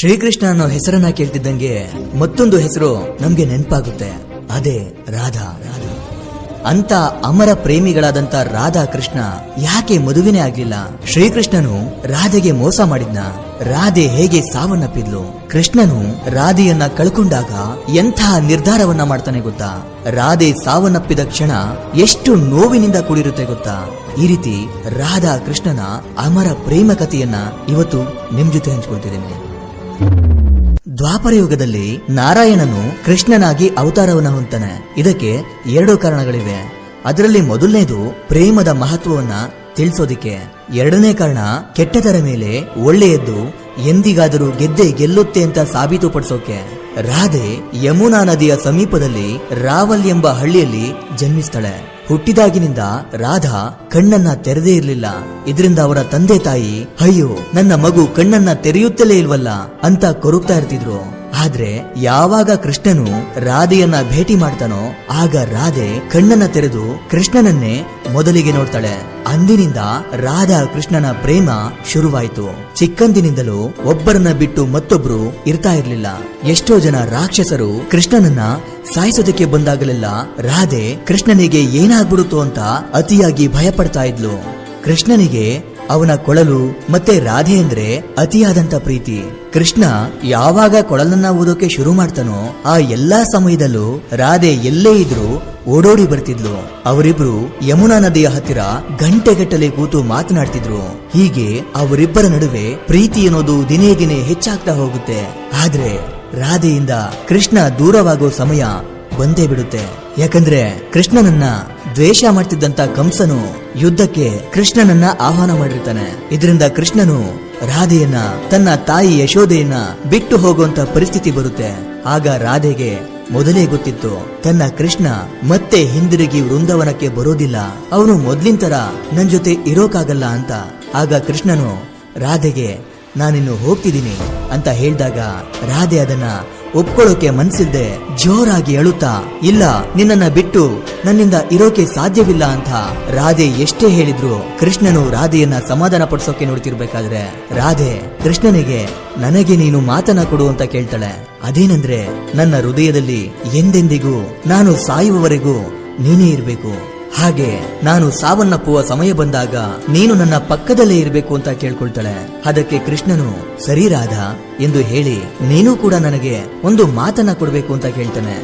ಶ್ರೀಕೃಷ್ಣ ಅನ್ನೋ ಹೆಸರನ್ನ ಕೇಳ್ತಿದ್ದಂಗೆ ಮತ್ತೊಂದು ಹೆಸರು ನಮ್ಗೆ ನೆನಪಾಗುತ್ತೆ, ಅದೇ ರಾಧಾ. ಅಂತ ಅಮರ ಪ್ರೇಮಿಗಳಾದಂತ ರಾಧಾ ಕೃಷ್ಣ ಯಾಕೆ ಮದುವೆನೇ ಆಗ್ಲಿಲ್ಲ? ಶ್ರೀಕೃಷ್ಣನು ರಾಧೆಗೆ ಮೋಸ ಮಾಡಿದ್ನ? ರಾಧೆ ಹೇಗೆ ಸಾವನ್ನಪ್ಪಿದ್ಲು? ಕೃಷ್ಣನು ರಾಧೆಯನ್ನ ಕಳ್ಕೊಂಡಾಗ ಎಂಥ ನಿರ್ಧಾರವನ್ನ ಮಾಡ್ತಾನೆ ಗೊತ್ತಾ? ರಾಧೆ ಸಾವನ್ನಪ್ಪಿದ ಕ್ಷಣ ಎಷ್ಟು ನೋವಿನಿಂದ ಕೂಡಿರುತ್ತೆ ಗೊತ್ತಾ? ಈ ರೀತಿ ರಾಧಾ ಕೃಷ್ಣನ ಅಮರ ಪ್ರೇಮ ಕಥೆಯನ್ನ ಇವತ್ತು ನಿಮ್ ಜೊತೆ ಹಂಚ್ಕೊಳ್ತಿದ್ದೇನೆ. ದ್ವಾಪರ ಯುಗದಲ್ಲಿ ನಾರಾಯಣನು ಕೃಷ್ಣನಾಗಿ ಅವತಾರವನ್ನ ಹೊಂತಾನೆ. ಇದಕ್ಕೆ 2 ಕಾರಣಗಳಿವೆ. ಅದರಲ್ಲಿ ಮೊದಲನೇದು ಪ್ರೇಮದ ಮಹತ್ವವನ್ನ ತಿಳಿಸೋದಿಕ್ಕೆ. 2ನೇ ಕಾರಣ ಕೆಟ್ಟದರ ಮೇಲೆ ಒಳ್ಳೆಯದ್ದು ಎಂದಿಗಾದರೂ ಗೆದ್ದೆ ಗೆಲ್ಲುತ್ತೆ ಅಂತ ಸಾಬೀತುಪಡಿಸೋಕೆ. ರಾಧೆ ಯಮುನಾ ನದಿಯ ಸಮೀಪದಲ್ಲಿ ರಾವಲ್ ಎಂಬ ಹಳ್ಳಿಯಲ್ಲಿ ಜನ್ಮಿಸ್ತಾಳೆ. ಹುಟ್ಟಿದಾಗಿನಿಂದ ರಾಧಾ ಕಣ್ಣನ್ನ ತೆರೆದೇ ಇರಲಿಲ್ಲ. ಇದರಿಂದ ಅವರ ತಂದೆ ತಾಯಿ ಅಯ್ಯೋ ನನ್ನ ಮಗು ಕಣ್ಣನ್ನ ತೆರೆಯುತ್ತಲೇ ಇಲ್ವಲ್ಲ ಅಂತ ಕೊರಗ್ತಾ ಇರ್ತಿದ್ರು. ಆದ್ರೆ ಯಾವಾಗ ಕೃಷ್ಣನು ರಾಧೆಯನ್ನ ಭೇಟಿ ಮಾಡ್ತಾನೋ ಆಗ ರಾಧೆ ಕಣ್ಣನ್ನ ತೆರೆದು ಕೃಷ್ಣನನ್ನೇ ಮೊದಲಿಗೆ ನೋಡ್ತಾಳೆ. ಅಂದಿನಿಂದ ರಾಧಾ ಕೃಷ್ಣನ ಪ್ರೇಮ ಶುರುವಾಯಿತು. ಚಿಕ್ಕಂದಿನಿಂದಲೂ ಒಬ್ಬರನ್ನ ಬಿಟ್ಟು ಮತ್ತೊಬ್ರು ಇರ್ತಾ ಇರ್ಲಿಲ್ಲ. ಎಷ್ಟೋ ಜನ ರಾಕ್ಷಸರು ಕೃಷ್ಣನನ್ನ ಸಾಯಿಸೋದಕ್ಕೆ ಬಂದಾಗಲೆಲ್ಲ ರಾಧೆ ಕೃಷ್ಣನಿಗೆ ಏನಾಗ್ಬಿಡುತ್ತೋ ಅಂತ ಅತಿಯಾಗಿ ಭಯ ಪಡ್ತಾ ಇದ್ಲು. ಕೃಷ್ಣನಿಗೆ ಅವನ ಕೊಳಲು ಮತ್ತೆ ರಾಧೆ ಅಂದ್ರೆ ಅತಿಯಾದಂತ ಪ್ರೀತಿ. ಕೃಷ್ಣ ಯಾವಾಗ ಕೊಳಲನ್ನ ಓದೋಕೆ ಶುರು ಮಾಡ್ತಾನೋ ಆ ಎಲ್ಲಾ ಸಮಯದಲ್ಲೂ ರಾಧೆ ಎಲ್ಲೇ ಇದ್ರೂ ಓಡೋಡಿ ಬರ್ತಿದ್ಲು. ಅವರಿಬ್ರು ಯಮುನಾ ನದಿಯ ಹತ್ತಿರ ಗಂಟೆಗಟ್ಟಲೆ ಕೂತು ಮಾತನಾಡ್ತಿದ್ರು. ಹೀಗೆ ಅವರಿಬ್ಬರ ನಡುವೆ ಪ್ರೀತಿ ಅನ್ನೋದು ದಿನೇ ದಿನೇ ಹೆಚ್ಚಾಗ್ತಾ ಹೋಗುತ್ತೆ. ಆದ್ರೆ ರಾಧೆಯಿಂದ ಕೃಷ್ಣ ದೂರವಾಗೋ ಸಮಯ ಬಂದೇ ಬಿಡುತ್ತೆ. ಯಾಕಂದ್ರೆ ಕೃಷ್ಣನನ್ನ ದ್ವೇಷ ಮಾಡ್ತಿದ್ದಂತ ಕಂಸನು ಯುದ್ಧಕ್ಕೆ ಕೃಷ್ಣನನ್ನ ಆಹ್ವಾನ ಮಾಡಿರ್ತಾನೆ. ಇದರಿಂದ ಕೃಷ್ಣನು ರಾಧೆಯನ್ನ ತನ್ನ ತಾಯಿ ಯಶೋದೆಯನ್ನ ಬಿಟ್ಟು ಹೋಗುವಂತ ಪರಿಸ್ಥಿತಿ ಬರುತ್ತೆ. ಆಗ ರಾಧೆಗೆ ಮೊದಲೇ ಗೊತ್ತಿತ್ತು ತನ್ನ ಕೃಷ್ಣ ಮತ್ತೆ ಹಿಂದಿರುಗಿ ವೃಂದಾವನಕ್ಕೆ ಬರೋದಿಲ್ಲ, ಅವನು ಮೊದ್ಲಿನ ತರ ನನ್ ಜೊತೆ ಇರೋಕಾಗಲ್ಲ ಅಂತ. ಆಗ ಕೃಷ್ಣನು ರಾಧೆಗೆ ನಾನಿನ್ನು ಹೋಗ್ತಿದ್ದೀನಿ ಅಂತ ಹೇಳಿದಾಗ ರಾಧೆ ಅದನ್ನ ಒಪ್ಕೊಳ್ಳೋಕೆ ಮನ್ಸಿಲ್ದೆ ಜೋರಾಗಿ ಅಳುತ್ತಾ ಇಲ್ಲ ನಿನ್ನನ್ನ ಬಿಟ್ಟು ನನ್ನಿಂದ ಇರೋಕೆ ಸಾಧ್ಯವಿಲ್ಲ ಅಂತ ರಾಧೆ ಎಷ್ಟೇ ಹೇಳಿದ್ರು ಕೃಷ್ಣನು ರಾಧೆಯನ್ನ ಸಮಾಧಾನ ಪಡಿಸೋಕೆ ನೋಡ್ತಿರ್ಬೇಕಾದ್ರೆ ರಾಧೆ ಕೃಷ್ಣನಿಗೆ ನನಗೆ ನೀನು ಮಾತನ್ನ ಕೊಡು ಅಂತ ಕೇಳ್ತಾಳೆ. ಅದೇನಂದ್ರೆ ನನ್ನ ಹೃದಯದಲ್ಲಿ ಎಂದೆಂದಿಗೂ ನಾನು ಸಾಯುವವರೆಗೂ ನೀನೇ ಇರ್ಬೇಕು, ಹಾಗೆ ನಾನು ಸಾವನ್ನಪ್ಪುವ ಸಮಯ ಬಂದಾಗ ನೀನು ನನ್ನ ಪಕ್ಕದಲ್ಲೇ ಇರಬೇಕು ಅಂತ ಕೇಳ್ಕೊಳ್ತಾಳೆ. ಅದಕ್ಕೆ ಕೃಷ್ಣನು ಸರಿ ರಾಧಾ ಎಂದು ಹೇಳಿ ನೀನು ಕೂಡ ನನಗೆ ಒಂದು ಮಾತನ್ನ ಕೊಡ್ಬೇಕು ಅಂತ ಕೇಳ್ತಾನೆ.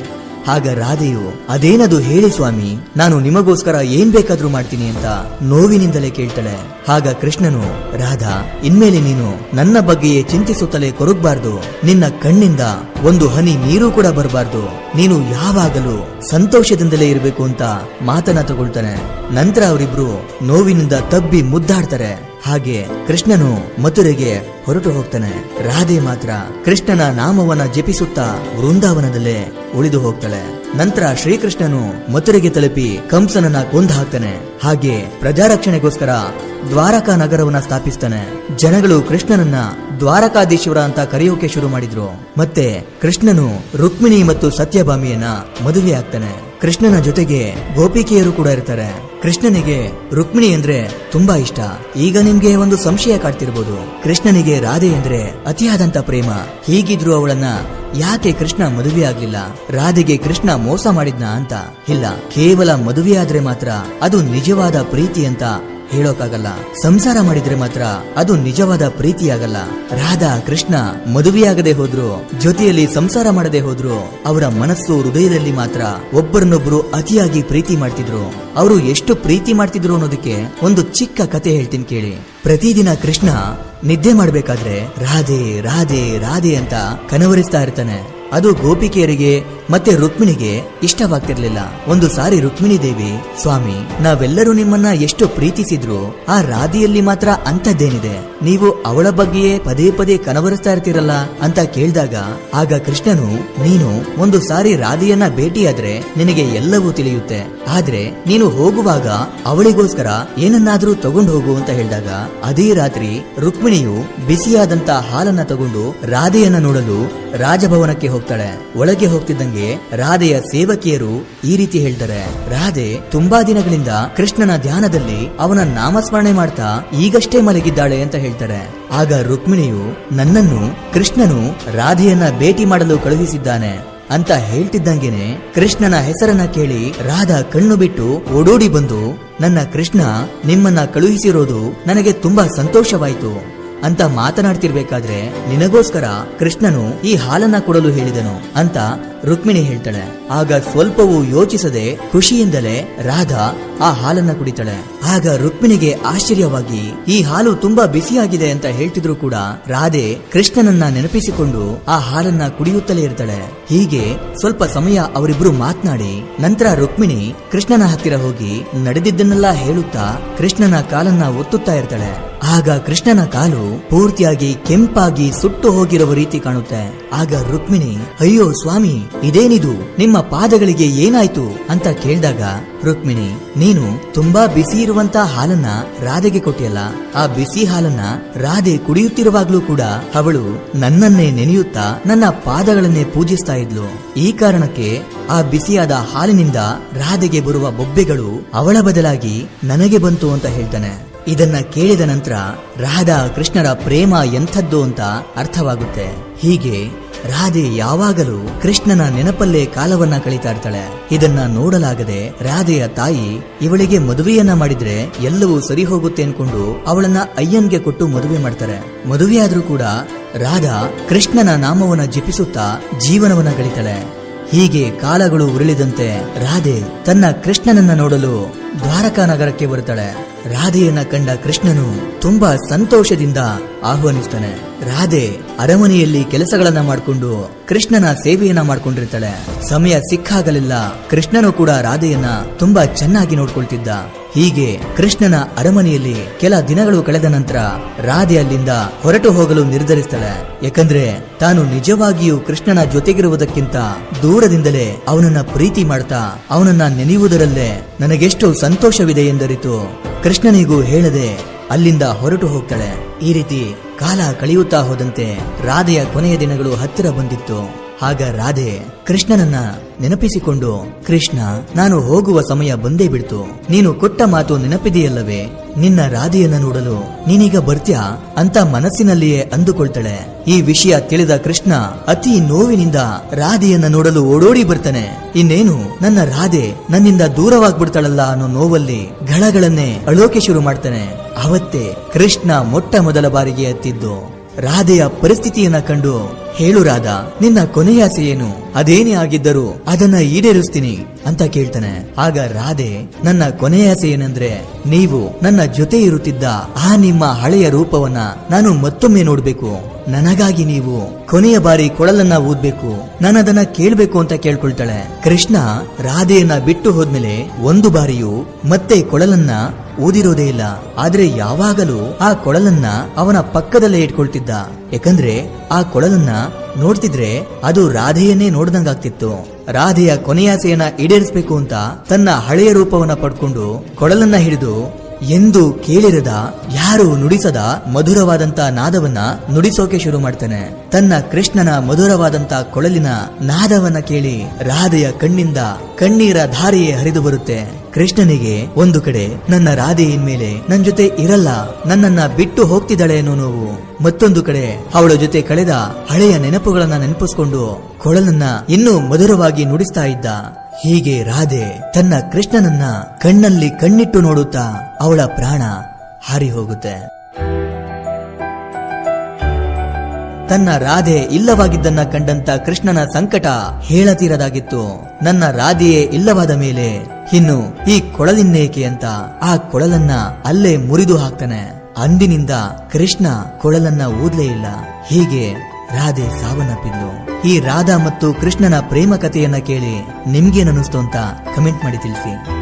ಆಗ ರಾಧೆಯು ಅದೇನದು ಹೇಳಿ ಸ್ವಾಮಿ, ನಾನು ನಿಮಗೋಸ್ಕರ ಏನ್ ಬೇಕಾದ್ರೂ ಮಾಡ್ತೀನಿ ಅಂತ ನೋವಿನಿಂದಲೇ ಕೇಳ್ತಾಳೆ. ಆಗ ಕೃಷ್ಣನು ರಾಧಾ ಇನ್ಮೇಲೆ ನೀನು ನನ್ನ ಬಗ್ಗೆಯೇ ಚಿಂತಿಸುತ್ತಲೇ ಕೊರಗಬಾರ್ದು, ನಿನ್ನ ಕಣ್ಣಿಂದ ಒಂದು ಹನಿ ನೀರು ಕೂಡ ಬರಬಾರ್ದು, ನೀನು ಯಾವಾಗಲೂ ಸಂತೋಷದಿಂದಲೇ ಇರಬೇಕು ಅಂತ ಮಾತನ್ನ ತಗೊಳ್ತಾನೆ. ನಂತರ ಅವರಿಬ್ರು ನೋವಿನಿಂದ ತಬ್ಬಿ ಮುದ್ದಾಡ್ತಾರೆ. ಹಾಗೆ ಕೃಷ್ಣನು ಮಥುರೆಗೆ ಹೊರಟು ಹೋಗ್ತಾನೆ. ರಾಧೆ ಮಾತ್ರ ಕೃಷ್ಣನ ನಾಮವನ್ನ ಜಪಿಸುತ್ತಾ ವೃಂದಾವನದಲ್ಲೇ ಉಳಿದು ಹೋಗ್ತಾಳೆ. ನಂತರ ಶ್ರೀಕೃಷ್ಣನು ಮಥುರೆಗೆ ತಲುಪಿ ಕಂಸನನ್ನ ಕೊಂದು ಹಾಕ್ತಾನೆ. ಹಾಗೆ ಪ್ರಜಾರಕ್ಷಣೆಗೋಸ್ಕರ ದ್ವಾರಕಾ ನಗರವನ್ನ ಸ್ಥಾಪಿಸ್ತಾನೆ. ಜನಗಳು ಕೃಷ್ಣನನ್ನ ದ್ವಾರಕಾಧೀಶ್ವರ ಅಂತ ಕರೆಯೋಕೆ ಶುರು ಮಾಡಿದ್ರು. ಮತ್ತೆ ಕೃಷ್ಣನು ರುಕ್ಮಿಣಿ ಮತ್ತು ಸತ್ಯಭಾಮಿಯನ್ನ ಮದುವೆ ಆಗ್ತಾನೆ. ಕೃಷ್ಣನ ಜೊತೆಗೆ ಗೋಪಿಕೆಯರು ಕೂಡ ಇರ್ತಾರೆ. ಕೃಷ್ಣನಿಗೆ ರುಕ್ಮಿಣಿ ಅಂದ್ರೆ ತುಂಬಾ ಇಷ್ಟ. ಈಗ ನಿಮ್ಗೆ ಒಂದು ಸಂಶಯ ಕಾಡ್ತಿರ್ಬೋದು, ಕೃಷ್ಣನಿಗೆ ರಾಧೆ ಅಂದ್ರೆ ಅತಿಯಾದಂತ ಪ್ರೇಮ. ಹೀಗಿದ್ರು ಅವಳನ್ನ ಯಾಕೆ ಕೃಷ್ಣ ಮದುವೆ ಆಗ್ಲಿಲ್ಲ? ರಾಧೆಗೆ ಕೃಷ್ಣ ಮೋಸ ಮಾಡಿದ್ನಾ ಅಂತ? ಇಲ್ಲ, ಕೇವಲ ಮದುವೆ ಆದ್ರೆ ಮಾತ್ರ ಅದು ನಿಜವಾದ ಪ್ರೀತಿ ಅಂತ ಹೇಳೋಕಾಗಲ್ಲ. ಸಂಸಾರ ಮಾಡಿದ್ರೆ ಮಾತ್ರ ಅದು ನಿಜವಾದ ಪ್ರೀತಿಯಾಗಲ್ಲ. ರಾಧಾ ಕೃಷ್ಣ ಮದುವೆಯಾಗದೆ ಹೋದ್ರು, ಜೊತೆಯಲ್ಲಿ ಸಂಸಾರ ಮಾಡದೆ ಹೋದ್ರು, ಅವರ ಮನಸ್ಸು ಹೃದಯದಲ್ಲಿ ಮಾತ್ರ ಒಬ್ಬರನ್ನೊಬ್ರು ಅತಿಯಾಗಿ ಪ್ರೀತಿ ಮಾಡ್ತಿದ್ರು. ಅವರು ಎಷ್ಟು ಪ್ರೀತಿ ಮಾಡ್ತಿದ್ರು ಅನ್ನೋದಕ್ಕೆ ಒಂದು ಚಿಕ್ಕ ಕತೆ ಹೇಳ್ತೀನಿ ಕೇಳಿ. ಪ್ರತಿದಿನ ಕೃಷ್ಣ ನಿದ್ದೆ ಮಾಡ್ಬೇಕಾದ್ರೆ ರಾಧೆ ರಾಧೆ ರಾಧೆ ಅಂತ ಕನವರಿಸ್ತಾ ಇರ್ತಾನೆ. ಅದು ಗೋಪಿಕೆಯರಿಗೆ ಮತ್ತೆ ರುಕ್ಮಿಣಿಗೆ ಇಷ್ಟವಾಗ್ತಿರ್ಲಿಲ್ಲ. ಒಂದು ಸಾರಿ ರುಕ್ಮಿಣಿ ದೇವಿ, ಸ್ವಾಮಿ ನಾವೆಲ್ಲರೂ ನಿಮ್ಮನ್ನ ಎಷ್ಟು ಪ್ರೀತಿಸಿದ್ರು ಆ ರಾಧೆಯಲ್ಲಿ ಮಾತ್ರ ಅಂತದ್ದೇನಿದೆ, ನೀವು ಅವಳ ಬಗ್ಗೆಯೇ ಪದೇ ಪದೇ ಕನವರಿಸ್ತಾ ಇರ್ತೀರಲ್ಲ ಅಂತ ಕೇಳಿದಾಗ ಆಗ ಕೃಷ್ಣನು ನೀನು ಒಂದು ಸಾರಿ ರಾಧೆಯನ್ನ ಭೇಟಿಯಾದ್ರೆ ನಿನಗೆ ಎಲ್ಲವೂ ತಿಳಿಯುತ್ತೆ, ಆದ್ರೆ ನೀನು ಹೋಗುವಾಗ ಅವಳಿಗೋಸ್ಕರ ಏನನ್ನಾದ್ರೂ ತಗೊಂಡು ಹೋಗು ಅಂತ ಹೇಳಿದಾಗ ಅದೇ ರಾತ್ರಿ ರುಕ್ಮಿಣಿಯು ಬಿಸಿಯಾದಂತ ಹಾಲನ್ನ ತಗೊಂಡು ರಾಧೆಯನ್ನ ನೋಡಲು ರಾಜಭವನಕ್ಕೆ ಹೋಗ್ತಾಳೆ. ಒಳಗೆ ಹೋಗ್ತಿದ್ದಂಗೆ ಮಾತಿಗೆ ರಾಧೆಯ ಸೇವಕಿಯರು ಈ ರೀತಿ ಹೇಳ್ತಾರೆ. ರಾಧೆ ತುಂಬಾ ದಿನಗಳಿಂದ ಕೃಷ್ಣನ ಧ್ಯಾನದಲ್ಲಿ ಅವನ ನಾಮಸ್ಮರಣೆ ಮಾಡ್ತಾ ಈಗಷ್ಟೇ ಮಲಗಿದ್ದಾಳೆ ಅಂತ ಹೇಳ್ತಾರೆ. ಆಗ ರುಕ್ಮಿಣಿಯು ನನ್ನನ್ನು ಕೃಷ್ಣನು ರಾಧೆಯನ್ನ ಭೇಟಿ ಮಾಡಲು ಕಳುಹಿಸಿದ್ದಾನೆ ಅಂತ ಹೇಳ್ತಿದ್ದಂಗೆನೆ ಕೃಷ್ಣನ ಹೆಸರನ್ನ ಕೇಳಿ ರಾಧಾ ಕಣ್ಣು ಬಿಟ್ಟು ಓಡೋಡಿ ಬಂದು, ನನ್ನ ಕೃಷ್ಣ ನಿಮ್ಮನ್ನ ಕಳುಹಿಸಿರೋದು ನನಗೆ ತುಂಬಾ ಸಂತೋಷವಾಯಿತು ಅಂತ ಮಾತನಾಡ್ತಿರ್ಬೇಕಾದ್ರೆ ನಿನಗೋಸ್ಕರ ಕೃಷ್ಣನು ಈ ಹಾಲನ್ನ ಕೊಡಲು ಹೇಳಿದನು ಅಂತ ರುಕ್ಮಿಣಿ ಹೇಳ್ತಾಳೆ. ಆಗ ಸ್ವಲ್ಪವೂ ಯೋಚಿಸದೆ ಖುಷಿಯಿಂದಲೇ ರಾಧಾ ಆ ಹಾಲನ್ನ ಕುಡಿತಾಳೆ. ಆಗ ರುಕ್ಮಿಣಿಗೆ ಆಶ್ಚರ್ಯವಾಗಿ ಈ ಹಾಲು ತುಂಬಾ ಬಿಸಿಯಾಗಿದೆ ಅಂತ ಹೇಳ್ತಿದ್ರು ಕೂಡ ರಾಧೆ ಕೃಷ್ಣನನ್ನ ನೆನಪಿಸಿಕೊಂಡು ಆ ಹಾಲನ್ನ ಕುಡಿಯುತ್ತಲೇ ಇರ್ತಾಳೆ. ಹೀಗೆ ಸ್ವಲ್ಪ ಸಮಯ ಅವರಿಬ್ರು ಮಾತನಾಡಿ ನಂತರ ರುಕ್ಮಿಣಿ ಕೃಷ್ಣನ ಹತ್ತಿರ ಹೋಗಿ ನಡೆದಿದ್ದನ್ನೆಲ್ಲ ಹೇಳುತ್ತಾ ಕೃಷ್ಣನ ಕಾಲನ್ನ ಒತ್ತುತ್ತಾ ಇರ್ತಾಳೆ. ಆಗ ಕೃಷ್ಣನ ಕಾಲು ಪೂರ್ತಿಯಾಗಿ ಕೆಂಪಾಗಿ ಸುಟ್ಟು ಹೋಗಿರುವ ರೀತಿ ಕಾಣುತ್ತೆ. ಆಗ ರುಕ್ಮಿಣಿ, ಅಯ್ಯೋ ಸ್ವಾಮಿ, ಇದೇನಿದು, ನಿಮ್ಮ ಪಾದಗಳಿಗೆ ಏನಾಯ್ತು ಅಂತ ಕೇಳಿದಾಗ ರುಕ್ಮಿಣಿ, ನೀನು ತುಂಬಾ ಬಿಸಿ ಇರುವಂತ ಹಾಲನ್ನ ರಾಧೆಗೆ ಕೊಟ್ಟಿಯಲ್ಲ, ಆ ಬಿಸಿ ಹಾಲನ್ನ ರಾಧೆ ಕುಡಿಯುತ್ತಿರುವಾಗ್ಲೂ ಕೂಡ ಅವಳು ನನ್ನನ್ನೇ ನೆನೆಯುತ್ತಾ ನನ್ನ ಪಾದಗಳನ್ನೇ ಪೂಜಿಸ್ತಾ ಇದ್ಲು. ಈ ಕಾರಣಕ್ಕೆ ಆ ಬಿಸಿಯಾದ ಹಾಲಿನಿಂದ ರಾಧೆಗೆ ಬರುವ ಬೊಬ್ಬೆಗಳು ಅವಳ ಬದಲಾಗಿ ನನಗೆ ಬಂತು ಅಂತ ಹೇಳ್ತಾನೆ. ಇದನ್ನ ಕೇಳಿದ ನಂತರ ರಾಧಾ ಕೃಷ್ಣರ ಪ್ರೇಮ ಎಂಥದ್ದು ಅಂತ ಅರ್ಥವಾಗುತ್ತೆ. ಹೀಗೆ ರಾಧೆ ಯಾವಾಗಲೂ ಕೃಷ್ಣನ ನೆನಪಲ್ಲೇ ಕಾಲವನ್ನ ಕಳೀತಾ ಇರ್ತಾಳೆ. ಇದನ್ನ ನೋಡಲಾಗದೆ ರಾಧೆಯ ತಾಯಿ ಇವಳಿಗೆ ಮದುವೆಯನ್ನ ಮಾಡಿದ್ರೆ ಎಲ್ಲವೂ ಸರಿ ಹೋಗುತ್ತೆ ಅನ್ಕೊಂಡು ಅವಳನ್ನ ಅಯ್ಯನ್ಗೆ ಕೊಟ್ಟು ಮದುವೆ ಮಾಡ್ತಾರೆ. ಮದುವೆಯಾದ್ರೂ ಕೂಡ ರಾಧಾ ಕೃಷ್ಣನ ನಾಮವನ್ನ ಜಪಿಸುತ್ತಾ ಜೀವನವನ್ನ ಕಳೀತಾಳೆ. ಹೀಗೆ ಕಾಲಗಳು ಉರುಳಿದಂತೆ ರಾಧೆ ತನ್ನ ಕೃಷ್ಣನನ್ನ ನೋಡಲು ದ್ವಾರಕಾ ನಗರಕ್ಕೆ ಬರುತ್ತಾಳೆ. ರಾಧೆಯನ್ನ ಕಂಡ ಕೃಷ್ಣನು ತುಂಬಾ ಸಂತೋಷದಿಂದ ಆಹ್ವಾನಿಸ್ತಾನೆ. ರಾಧೆ ಅರಮನೆಯಲ್ಲಿ ಕೆಲಸಗಳನ್ನ ಮಾಡಿಕೊಂಡು ಕೃಷ್ಣನ ಸೇವೆಯನ್ನ ಮಾಡ್ಕೊಂಡಿರ್ತಾಳೆ. ಸಮಯ ಸಿಕ್ಕಾಗಲೆಲ್ಲ ಕೃಷ್ಣನು ಕೂಡ ರಾಧೆಯನ್ನ ತುಂಬಾ ಚೆನ್ನಾಗಿ ನೋಡ್ಕೊಳ್ತಿದ್ದ. ಹೀಗೆ ಕೃಷ್ಣನ ಅರಮನೆಯಲ್ಲಿ ಕೆಲ ದಿನಗಳು ಕಳೆದ ನಂತರ ರಾಧೆ ಅಲ್ಲಿಂದ ಹೊರಟು ಹೋಗಲು ನಿರ್ಧರಿಸ್ತಾಳೆ. ಯಾಕಂದ್ರೆ ತಾನು ನಿಜವಾಗಿಯೂ ಕೃಷ್ಣನ ಜೊತೆಗಿರುವುದಕ್ಕಿಂತ ದೂರದಿಂದಲೇ ಅವನನ್ನ ಪ್ರೀತಿ ಮಾಡ್ತಾ ಅವನನ್ನ ನೆನೆಯುವುದರಲ್ಲೇ ನನಗೆಷ್ಟು ಸಂತೋಷವಿದೆ ಎಂದರಿತು ಕೃಷ್ಣನಿಗೂ ಹೇಳದೆ ಅಲ್ಲಿಂದ ಹೊರಟು ಹೋಗ್ತಾಳೆ. ಈ ರೀತಿ ಕಾಲ ಕಳೆಯುತ್ತಾ ಹೋದಂತೆ ರಾಧೆಯ ಕೊನೆಯ ದಿನಗಳು ಹತ್ತಿರ ಬಂದಿತ್ತು. ಆಗ ರಾಧೆ ಕೃಷ್ಣನನ್ನ ನೆನಪಿಸಿಕೊಂಡು, ಕೃಷ್ಣ, ನಾನು ಹೋಗುವ ಸಮಯ ಬಂದೇ ಬಿಡ್ತು. ನೀನು ಕೊಟ್ಟ ಮಾತು ನೆನಪಿದೆಯಲ್ಲವೇ? ನಿನ್ನ ರಾಧೆಯನ್ನ ನೋಡಲು ನೀನೀಗ ಬರ್ತ್ಯಾ ಅಂತ ಮನಸ್ಸಿನಲ್ಲಿಯೇ ಅಂದುಕೊಳ್ತಾಳೆ. ಈ ವಿಷಯ ತಿಳಿದ ಕೃಷ್ಣ ಅತಿ ನೋವಿನಿಂದ ರಾಧೆಯನ್ನ ನೋಡಲು ಓಡೋಡಿ ಬರ್ತಾನೆ. ಇನ್ನೇನು ನನ್ನ ರಾಧೆ ನನ್ನಿಂದ ದೂರವಾಗ್ಬಿಡ್ತಾಳಲ್ಲ ಅನ್ನೋ ನೋವಲ್ಲಿ ಗಳಗಳನ್ನೇ ಅಳೋಕೆ ಶುರು ಮಾಡ್ತಾನೆ. ಅವತ್ತೇ ಕೃಷ್ಣ ಮೊಟ್ಟ ಮೊದಲ ಬಾರಿಗೆ ಎತ್ತಿದ್ದು. ರಾಧೆಯ ಪರಿಸ್ಥಿತಿಯನ್ನ ಕಂಡು, ಹೇಳು ರಾಧಾ, ನಿನ್ನ ಕೊನೆಯಾಸೆ ಏನು? ಅದೇನೇ ಆಗಿದ್ದರೂ ಅದನ್ನ ಈಡೇರಿಸ್ತೀನಿ ಅಂತ ಕೇಳ್ತಾನೆ. ಆಗ ರಾಧೆ, ನನ್ನ ಕೊನೆಯಾಸೆ ಏನಂದ್ರೆ ನೀವು ನನ್ನ ಜೊತೆ ಇರುತ್ತಿದ್ದ ಆ ನಿಮ್ಮ ಹಳೆಯ ರೂಪವನ್ನ ನಾನು ಮತ್ತೊಮ್ಮೆ ನೋಡ್ಬೇಕು. ನನಗಾಗಿ ನೀವು ಕೊನೆಯ ಬಾರಿ ಕೊಳಲನ್ನ ಊದ್ಬೇಕು, ನಾನದನ್ನ ಕೇಳ್ಬೇಕು ಅಂತ ಕೇಳ್ಕೊಳ್ತಾಳೆ. ಕೃಷ್ಣ ರಾಧೆಯನ್ನ ಬಿಟ್ಟು ಹೋದ್ಮೇಲೆ ಒಂದು ಬಾರಿಯೂ ಮತ್ತೆ ಕೊಳಲನ್ನ ಊದಿರೋದೇ ಇಲ್ಲ. ಆದ್ರೆ ಯಾವಾಗಲೂ ಆ ಕೊಳಲನ್ನ ಅವನ ಪಕ್ಕದಲ್ಲೇ ಇಟ್ಕೊಳ್ತಿದ್ದ. ಯಾಕಂದ್ರೆ ಆ ಕೊಳಲನ್ನ ನೋಡ್ತಿದ್ರೆ ಅದು ರಾಧೆಯನ್ನೇ ನೋಡ್ದಂಗಾಗ್ತಿತ್ತು. ರಾಧೆಯ ಕೊನೆಯಾಸೆಯನ್ನ ಈಡೇರಿಸಬೇಕು ಅಂತ ತನ್ನ ಹಳೆಯ ರೂಪವನ್ನ ಪಡ್ಕೊಂಡು ಕೊಳಲನ್ನ ಹಿಡಿದು ಎಂದು ಕೇಳಿರದ, ಯಾರು ನುಡಿಸದ ಮಧುರವಾದಂತ ನಾದವನ್ನ ನುಡಿಸೋಕೆ ಶುರು ಮಾಡ್ತಾನೆ. ತನ್ನ ಕೃಷ್ಣನ ಮಧುರವಾದಂತ ಕೊಳಲಿನ ನಾದವನ್ನ ಕೇಳಿ ರಾಧೆಯ ಕಣ್ಣಿಂದ ಕಣ್ಣೀರ ಧಾರೆಯೇ ಹರಿದು ಬರುತ್ತೆ. ಕೃಷ್ಣನಿಗೆ ಒಂದು ಕಡೆ ನನ್ನ ರಾಧೆ ಇನ್ಮೇಲೆ ನನ್ ಜೊತೆ ಇರಲ್ಲ, ನನ್ನನ್ನ ಬಿಟ್ಟು ಹೋಗ್ತಿದ್ದಾಳೆ ಅನ್ನೋ ನೋವು, ಮತ್ತೊಂದು ಕಡೆ ಅವಳ ಜೊತೆ ಕಳೆದ ಹಳೆಯ ನೆನಪುಗಳನ್ನ ನೆನಪಿಸ್ಕೊಂಡು ಕೊಳಲನ್ನ ಇನ್ನೂ ಮಧುರವಾಗಿ ನುಡಿಸ್ತಾ ಇದ್ದ. ಹೀಗೆ ರಾಧೆ ತನ್ನ ಕೃಷ್ಣನನ್ನ ಕಣ್ಣಲ್ಲಿ ಕಣ್ಣಿಟ್ಟು ನೋಡುತ್ತಾ ಅವಳ ಪ್ರಾಣ ಹಾರಿ ಹೋಗುತ್ತೆ. ತನ್ನ ರಾಧೆ ಇಲ್ಲವಾಗಿದ್ದನ್ನ ಕಂಡಂತ ಕೃಷ್ಣನ ಸಂಕಟ ಹೇಳತೀರದಾಗಿತ್ತು. ನನ್ನ ರಾಧೆಯೇ ಇಲ್ಲವಾದ ಮೇಲೆ ಇನ್ನು ಈ ಕೊಳಲಿನ್ನೇಕೆ ಅಂತ ಆ ಕೊಳಲನ್ನ ಅಲ್ಲೇ ಮುರಿದು ಹಾಕ್ತಾನೆ. ಅಂದಿನಿಂದ ಕೃಷ್ಣ ಕೊಳಲನ್ನ ಊದ್ಲೇ ಇಲ್ಲ. ಹೀಗೆ ರಾಧೆ ಸಾವನ್ನಪ್ಪಿದ್ಲು. ಈ ರಾಧಾ ಮತ್ತು ಕೃಷ್ಣನ ಪ್ರೇಮ ಕಥೆಯನ್ನ ಕೇಳಿ ನಿಮ್ಗೇನನ್ನಿಸ್ತು ಅಂತ ಕಮೆಂಟ್ ಮಾಡಿ ತಿಳಿಸಿ.